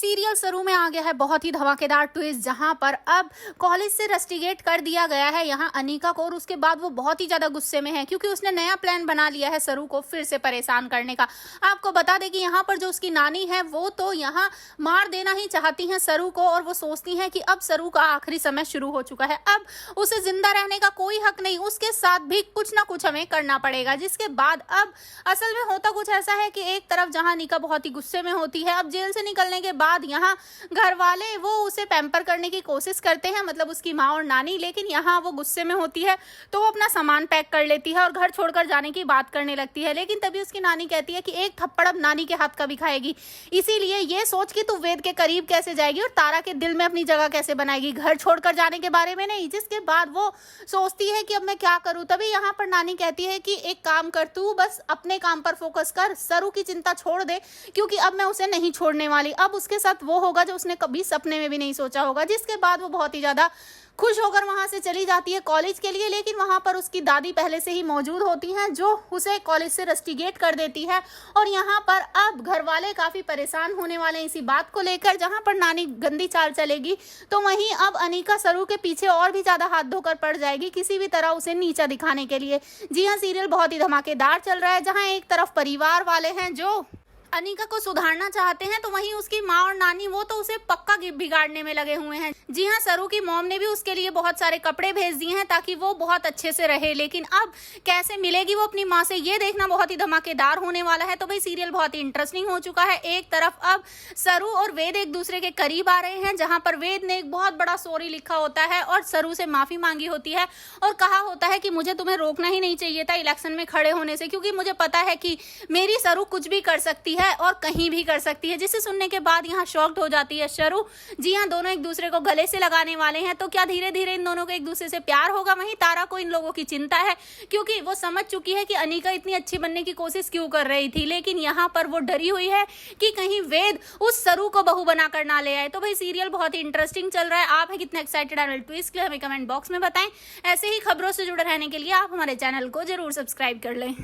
Serial सरू में आ गया है बहुत ही धमाकेदार ट्विस्ट, जहां पर अब कॉलेज से रस्टिकेट कर दिया गया है यहाँ अनीका को। और उसके बाद वो बहुत ही ज्यादा गुस्से में है क्योंकि उसने नया प्लान बना लिया है सरू को फिर से परेशान करने का। आपको बता दें कि यहाँ पर जो उसकी नानी है वो तो यहाँ मार देना ही चाहती हैं सरू को, और वो सोचती हैं कि अब सरू का आखिरी समय शुरू हो चुका है, अब उसे जिंदा रहने का कोई हक नहीं, उसके साथ भी कुछ ना कुछ हमें करना पड़ेगा। जिसके बाद अब असल में होता कुछ ऐसा है कि एक तरफ जहां अनीका बहुत ही गुस्से में होती है, अब जेल से निकलने के बाद यहाँ घर वाले वो उसे पैम्पर करने की कोशिश करते हैं, मतलब उसकी माँ और नानी, लेकिन यहाँ वो गुस्से में होती है तो वो अपना सामान पैक कर लेती है और घर छोड़कर जाने की बात करने लगती है। लेकिन तभी उसकी नानी कहती है कि एक थप्पड़ अब नानी के हाथ का भी खाएगी, इसीलिए ये सोच कि तू वेद के करीब कैसे जाएगी और तारा के दिल में अपनी जगह कैसे बनाएगी, घर छोड़कर जाने के बारे में नहीं। जिसके बाद वो सोचती है कि अब मैं क्या करूं। तभी यहाँ पर नानी कहती है कि एक काम कर, तू बस अपने काम पर फोकस कर, सरू की चिंता छोड़ दे, क्योंकि अब मैं उसे नहीं छोड़ने वाली। अब उसके साथ वो होगा जो उसने कभी सपने में भी नहीं सोचा होगा। जिसके बाद वो बहुत ही ज्यादा खुश होकर वहां से चली जाती है कॉलेज के लिए, लेकिन वहां पर उसकी दादी पहले से ही मौजूद होती हैं जो उसे कॉलेज से रस्टिकेट कर देती है। और यहाँ पर अब घर वाले काफी परेशान होने वाले हैं इसी बात को लेकर। जहां पर नानी गंदी चाल चलेगी तो वहीं अब अनीका सरू के पीछे और भी ज्यादा हाथ धोकर पड़ जाएगी किसी भी तरह उसे नीचा दिखाने के लिए। जी हाँ, सीरियल बहुत ही धमाकेदार चल रहा है, जहाँ एक तरफ परिवार वाले हैं जो अनीका को सुधारना चाहते हैं, तो वहीं उसकी माँ और नानी वो तो उसे पक्का बिगाड़ने में लगे हुए हैं। जी हाँ, सरू की मॉम ने भी उसके लिए बहुत सारे कपड़े भेज दिए हैं ताकि वो बहुत अच्छे से रहे, लेकिन अब कैसे मिलेगी वो अपनी माँ से, ये देखना बहुत ही धमाकेदार होने वाला है। तो भाई सीरियल बहुत ही इंटरेस्टिंग हो चुका है। एक तरफ अब सरू और वेद एक दूसरे के करीब आ रहे हैं, जहां पर वेद ने एक बहुत बड़ा सॉरी लिखा होता है और सरू से माफी मांगी होती है और कहा होता है कि मुझे तुम्हें रोकना ही नहीं चाहिए था इलेक्शन में खड़े होने से, क्योंकि मुझे पता है कि मेरी सरू कुछ भी कर सकती है और कहीं भी कर सकती है। जिसे सुनने के बाद यहाँ शॉक्ड हो जाती है सरू। जी हाँ, दोनों एक दूसरे को गले से लगाने वाले हैं, तो क्या धीरे धीरे इन दोनों को एक दूसरे से प्यार होगा? वहीं तारा को इन लोगों की चिंता है क्योंकि वो समझ चुकी है कि अनीका इतनी अच्छी बनने की कोशिश क्यों कर रही थी, लेकिन यहाँ पर वो डरी हुई है कि कहीं वेद उस सरू को बहू बनाकर ना ले आए। तो भाई सीरियल बहुत ही इंटरेस्टिंग चल रहा है। आप है कितना एक्साइटेड है ट्विस्ट के लिए हमें कमेंट बॉक्स में बताएं। ऐसे ही खबरों से जुड़े रहने के लिए आप हमारे चैनल को जरूर सब्सक्राइब कर लें।